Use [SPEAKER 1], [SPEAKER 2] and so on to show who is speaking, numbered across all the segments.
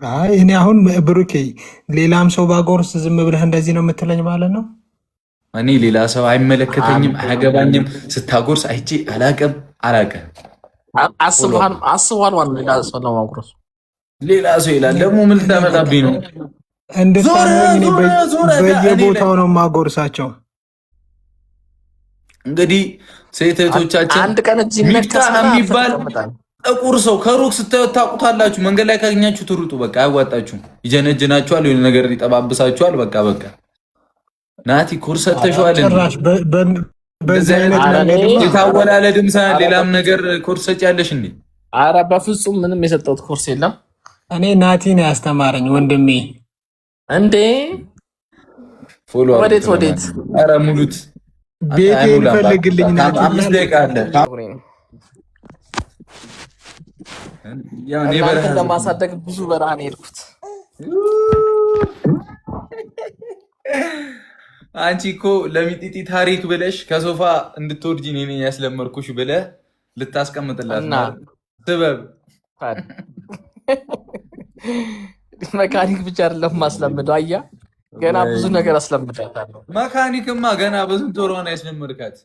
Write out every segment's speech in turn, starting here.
[SPEAKER 1] አይ እኔ አሁን ብሩኬ ሌላም ሰው ባጎርስ ዝም ብለህ እንደዚህ ነው የምትለኝ ማለት ነው?
[SPEAKER 2] እኔ ሌላ ሰው አይመለከተኝም፣ አያገባኝም። ስታጎርስ አይቼ አላቅም።
[SPEAKER 3] አስቧል ማለት ሌላ ሰው ለማጉረስ
[SPEAKER 2] ሌላ ሰው ይላል ደግሞ ምን ልታመጣብኝ ነው?
[SPEAKER 1] እንድታረኝ በየቦታው ነው ማጎርሳቸው።
[SPEAKER 2] እንግዲህ ሴት እህቶቻችን
[SPEAKER 3] አንድ ቀን እዚህ
[SPEAKER 2] ሚፍታህ የሚባል ጥቁር ሰው ከሩቅ ስታዩት ታውቁታላችሁ። መንገድ ላይ ካገኛችሁ ትሩጡ። በቃ አያዋጣችሁም። ይጀነጅናችኋል፣ የሆነ ነገር ይጠባብሳችኋል። በቃ ናቲ ኮርስ ሰጥተሽዋል። በዚህ አይነት መንገድ የታወላለድም ሳይሆን ሌላም ነገር ኮርስ ሰጪያለሽ እንዴ?
[SPEAKER 3] ኧረ በፍጹም ምንም የሰጠሁት ኮርስ የለም።
[SPEAKER 1] እኔ ናቲ ነው ያስተማረኝ ወንድሜ።
[SPEAKER 3] እንዴ
[SPEAKER 2] ፎሎ
[SPEAKER 3] ወዴት?
[SPEAKER 2] ኧረ ሙሉት
[SPEAKER 1] ቤቴ ይፈልግልኝ ናቲ።
[SPEAKER 2] 5 ደቂቃ አለ።
[SPEAKER 3] ያው እናንተን ለማሳደግ ብዙ በረሃ ነው የሄድኩት።
[SPEAKER 2] አንቺ እኮ ለሚጢጢ ታሪክ ብለሽ ከሶፋ እንድትወርጂ እኔ ነኝ ያስለመርኩሽ ብለህ ልታስቀምጥላት ስበብ።
[SPEAKER 3] መካኒክ ብቻ አይደለም ማስለምደው፣ አያ ገና ብዙ ነገር አስለምዳታለሁ።
[SPEAKER 2] መካኒክማ ገና በስንት ወሯ ነው ያስለመድካት?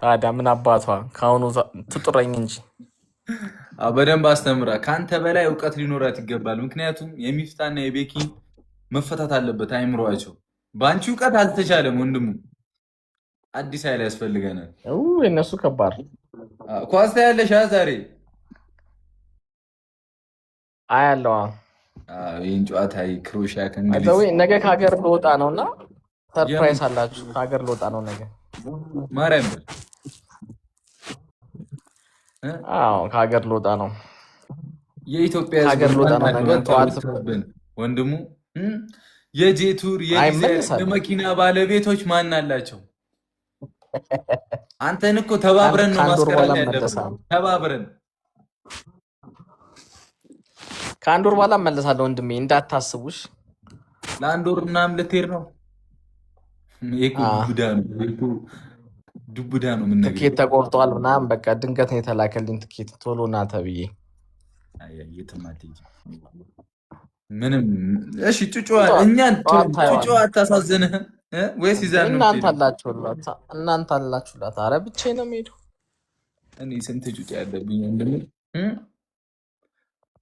[SPEAKER 3] ታዲያ ምን አባቷ ከአሁኑ ትጥረኝ እንጂ
[SPEAKER 2] በደንብ አስተምራ። ከአንተ በላይ እውቀት ሊኖራት ይገባል። ምክንያቱም የሚፍታና የቤኪ መፈታት አለበት አይምሯቸው። በአንቺ እውቀት አልተቻለም ወንድሙ። አዲስ ኃይል ያስፈልገናል።
[SPEAKER 3] የእነሱ ከባድ
[SPEAKER 2] ኳስ ታያለሽ ዛሬ?
[SPEAKER 3] አያለዋ
[SPEAKER 2] ይህን ጨዋታ ክሮሺያ ከእንግሊዝ
[SPEAKER 3] ነገ ከሀገር ልወጣ ነው እና ሰርፕራይዝ አላችሁ። ከሀገር ልወጣ ነው ነገ
[SPEAKER 2] ማርያም።
[SPEAKER 3] ከሀገር ልወጣ ነው።
[SPEAKER 2] የኢትዮጵያ
[SPEAKER 3] ሀገር ልወጣ ነው ነገ ጠዋት
[SPEAKER 2] ወንድሙ። የጄቱር የመኪና ባለቤቶች ማን አላቸው? አንተን እኮ ተባብረን ነው ማስቀረት ያለብን። ተባብረን
[SPEAKER 3] ከአንድ ወር በኋላ እመለሳለሁ ወንድሜ እንዳታስቡሽ።
[SPEAKER 2] ለአንድ ወር ምናምን ልትሄድ ነው? ዱቡዳ ነው። ምን ነገር
[SPEAKER 3] ትኬት ተቆርጧል ምናምን በቃ ድንገት ነው የተላከልኝ ትኬት ቶሎ ና ተብዬ።
[SPEAKER 2] ምንም እሺ ጩጩ እኛን ጩጩ አታሳዝንህም ወይስ ይዛን ነው?
[SPEAKER 3] እናንተ አላችሁላት። ኧረ ብቻዬን ነው የምሄደው።
[SPEAKER 2] እኔ ስንት ጩጩ ያለብኝ ወንድም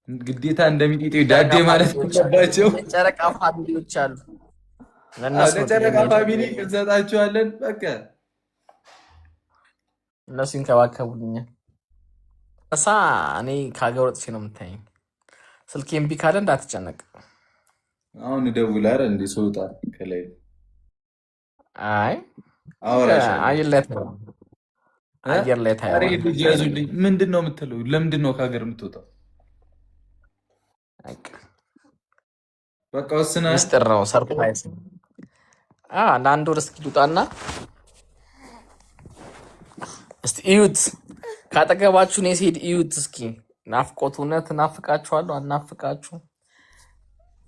[SPEAKER 2] ግዴታ እንደሚጤጤ ዳዴ ማለት አለባቸው።
[SPEAKER 3] ጨረቃ ፋሚሊዎች አሉ።
[SPEAKER 2] ለጨረቃ ፋሚሊ እንሰጣቸዋለን። በቃ
[SPEAKER 3] እነሱ ይንከባከቡልኛል። እኔ ከሀገር ወጥቼ ነው የምታየኝ። ስልኬ እምቢ ካለ እንዳትጨነቅ።
[SPEAKER 2] አሁን እደውላለሁ እንዴ ስወጣ ከላይ።
[SPEAKER 3] አይ አየር ላይ
[SPEAKER 2] ያዙልኝ። ምንድን ነው የምትለው? ለምንድን ነው ከሀገር የምትወጣው? በቃ ወስና
[SPEAKER 3] ሚስጥር ነው፣ ሰርፕራይዝ። ለአንድ ወር እስኪ ልውጣና እስቲ እዩት፣ ካጠገባችሁ እኔ ስሄድ እዩት እስኪ። ናፍቆት እውነት እናፍቃችኋለሁ። አናፍቃችሁ?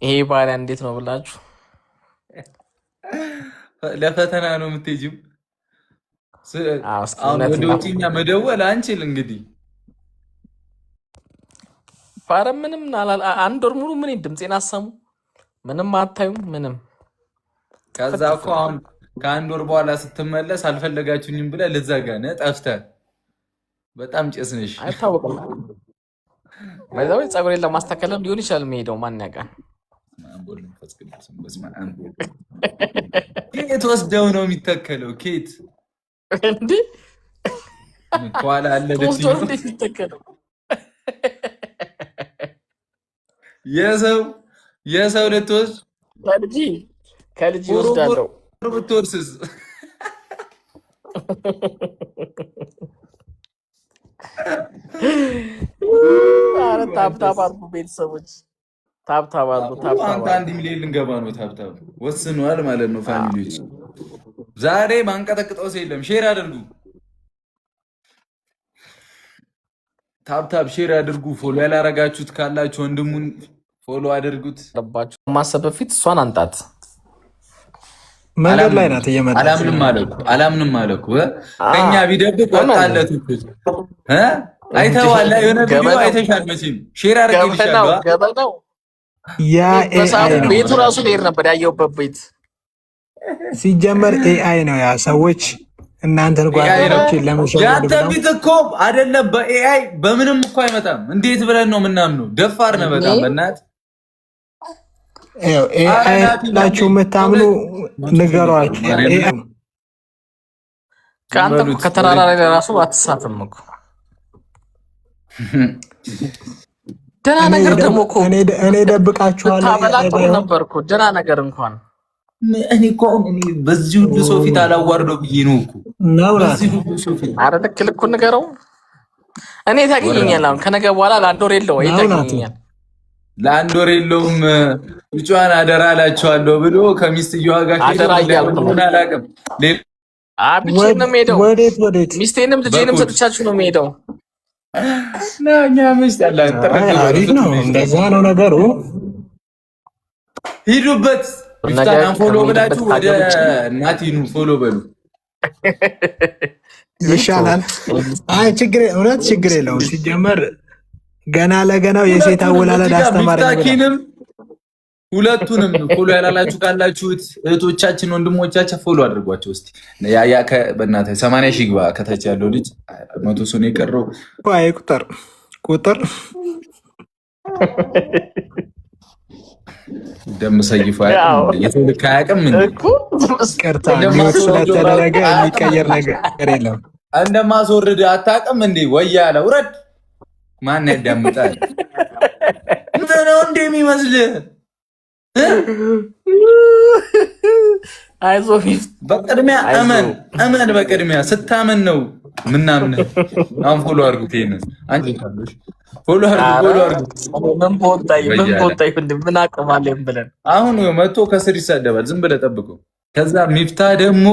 [SPEAKER 3] ይሄ ባሪያ እንዴት ነው ብላችሁ
[SPEAKER 2] ለፈተና ነው የምትሄጂው? ወደ ውጭኛ መደወል አንችል እንግዲህ።
[SPEAKER 3] ኧረ ምንም አንድ ወር ሙሉ ምን ድምፄን አሰሙ? ምንም አታዩም? ምንም።
[SPEAKER 2] ከዛ እኮ አሁን ከአንድ ወር በኋላ ስትመለስ አልፈለጋችሁኝም ብለህ ልትዘጋ ነህ ጠፍተህ። በጣም ጭስ ነሽ።
[SPEAKER 3] አይታወቅም። በዛው ፀጉሬን ለማስተካከል ሊሆን ይችላል የምሄደው። ማን ያውቃል?
[SPEAKER 2] ኬት ወስደው ነው የሚተከለው? ኬት
[SPEAKER 3] እንዴ
[SPEAKER 2] ኋላ አለ
[SPEAKER 3] የሚተከለው?
[SPEAKER 2] የሰው ልትወስድ
[SPEAKER 3] ከልጅ ይወስዳለው
[SPEAKER 2] ብትወርስስ?
[SPEAKER 3] ኧረ ታብታብ አድርጉ ቤተሰቦች፣ ታብታብ አድርጉ።
[SPEAKER 2] አንተ 1 ሚሊዮን ልንገባ ነው። ታብታብ ወስኗል ማለት ነው። ፋሚሊዎች ዛሬ ማንቀጠቅጠው ሰው የለም። ሼር አድርጉ፣ ታብታብ ሼር አድርጉ። ፎሎ ያላረጋችሁት ካላችሁ ወንድሙን ፎሎ አድርጉት።
[SPEAKER 3] ማሰብ በፊት እሷን አንጣት።
[SPEAKER 1] መንገድ ላይ ናት እየመጣች።
[SPEAKER 2] አላምንም አለኩ ከኛ ቢደብቅ ወጣለት አይተዋል። የሆነ ቪዲዮ አይተሻል መቼም ሼር አድርጌልሻለሁ።
[SPEAKER 3] ገበናው
[SPEAKER 1] ያ ኤአይ ነው።
[SPEAKER 3] ቤቱ ራሱ ልሄድ ነበር ያየሁበት ቤት።
[SPEAKER 1] ሲጀመር ኤአይ ነው። ያ ሰዎች እናንተን ጓደኞችን ለመሸወድ
[SPEAKER 2] ያንተ ፊት እኮ አይደለም በኤአይ በምንም እኮ አይመጣም። እንዴት ብለን ነው የምናምነው? ደፋር ነህ በጣም በእናትህ።
[SPEAKER 1] ኤአይ ላችሁ የምታምኑ ንገሯቸው።
[SPEAKER 3] ከአንተ ከተራራ ላይ ራሱ አትሳትም እኮ ደህና ነገር ደግሞ እኮ
[SPEAKER 1] እኔ ደብቃችኋለሁ።
[SPEAKER 3] ታበላቀው ነበር እኮ ደህና ነገር እንኳን
[SPEAKER 2] እኔ እኮ በዚህ ሁሉ ሰው ፊት አላዋርደው ብዬ ነው እኮ ኧረ ልክ ልኩን ንገረው። እኔ ታገኘኛል። አሁን ከነገ በኋላ ለአንድ ወር የለውም ይታገኘኛል። ለአንድ ወር የለውም ብቻዋን አደራ እላቸዋለሁ ብሎ ከሚስትየዋ ጋር
[SPEAKER 3] አደራ እያልኩ ነው።
[SPEAKER 2] አላውቅም
[SPEAKER 3] ብቻዬን ነው የምሄደው።
[SPEAKER 1] ወዴት?
[SPEAKER 3] ሚስቴንም ልጄንም ሰጥቻችሁ ነው የምሄደው።
[SPEAKER 2] እኛ ሚስት ያለን
[SPEAKER 1] አሪፍ ነው። እንደዛ ነው ነገሩ።
[SPEAKER 2] ሂዱበት። ሚፍታን ፎሎ ብላችሁ ወደ ናቲኑ ፎሎ በሉ
[SPEAKER 1] ይሻላል። አይ እውነት ችግር የለውም። ሲጀመር ገና ለገናው የሴት አወላለድ አስተማሪ
[SPEAKER 2] ነው። ሁለቱንም ፎሎ ያላላችሁ ካላችሁት እህቶቻችን ወንድሞቻችን ፎሎ አድርጓቸው እስቲ። ያ በእናትህ 80 ሺህ ግባ። ከታች ያለው ልጅ 100 ሰው ነው የቀረው።
[SPEAKER 1] አይ ቁጥር
[SPEAKER 2] ደም ሰይፎ የትልክ አያውቅም እኮ
[SPEAKER 1] ቀርታ ስለተደረገ የሚቀየር ነገር የለም።
[SPEAKER 2] እንደማስወርድ አታውቅም እንዴ? ወያ አለ ውረድ። ማን ያዳምጣል? እንት ነው እንደሚመስልህ
[SPEAKER 3] አይዞህ
[SPEAKER 2] በቅድሚያ እመን። በቅድሚያ ስታመን ነው ምናምን። አሁን ፎሎ አድርጉት። ይሄንን አንቺ ካለሽ ፎሎ አድርጉት።
[SPEAKER 3] ምን ቦታዬ ምን አቅማለኝ ብለን
[SPEAKER 2] አሁን መጥቶ ከስር ይሳደባል። ዝም ብለህ ጠብቀው። ከዛ ሚፍታ ደግሞ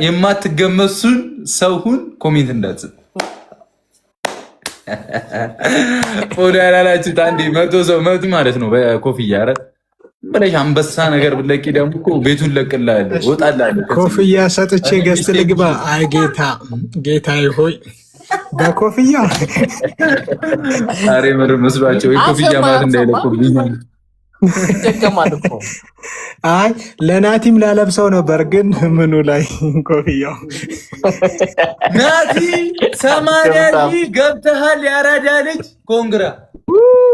[SPEAKER 2] የማትገመሱን ሰውን ኮሜንት እንዳትጽፍ። ፎሎ ያላላችሁት አንዴ 100 ሰው ማለት ነው በኮፍያ ኧረ ብለሽ አንበሳ ነገር ብለቂ ደግሞ እኮ ቤቱን ለቅልሃለሁ እወጣልሃለሁ።
[SPEAKER 1] ኮፍያ ሰጥቼ ገዝት ልግባ። አይ ጌታዬ ሆይ በኮፍያ
[SPEAKER 2] ዛሬ ምር መስሏቸው የኮፍያ ማለት እንዳይለቁብኝ
[SPEAKER 1] አይ ለናቲም ላለብሰው ነበር፣ ግን ምኑ ላይ ኮፍያው
[SPEAKER 2] ናቲ 80 ሺህ ገብተሃል። ያራዳ ልጅ ኮንግራ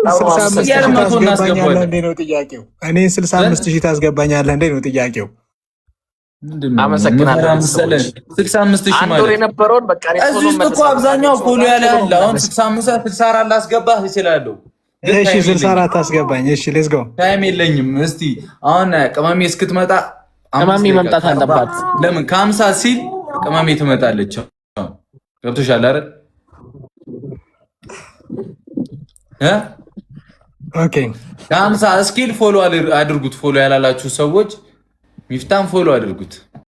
[SPEAKER 1] 65 ታስገባኛለህ እንዴ ነው ጥያቄው? እኔ 65 ሺህ ታስገባኛለህ እንዴ ነው ጥያቄው?
[SPEAKER 3] አመሰግናለሁ።
[SPEAKER 2] 65 ሺህ ማለት
[SPEAKER 3] የነበረውን በቃ
[SPEAKER 2] እዚህ እኮ አብዛኛው ፎሎ ያለ አለ። አሁን 65 64 ላስገባህ እችላለሁ።
[SPEAKER 1] እሺ 64 አስገባኝ። እሺ ሌትስ ጎ።
[SPEAKER 2] ታይም የለኝም። እስቲ አሁን ቅመሜ እስክትመጣ
[SPEAKER 3] ቅመሜ መምጣት አለባት።
[SPEAKER 2] ለምን ከ50 ሲል ቅመሜ ትመጣለች። ገብቶሻል አይደል?
[SPEAKER 1] ኦኬ
[SPEAKER 2] ከ50 እስኪል ፎሎ አድርጉት። ፎሎ ያላላችሁ ሰዎች ሚፍታን ፎሎ አድርጉት።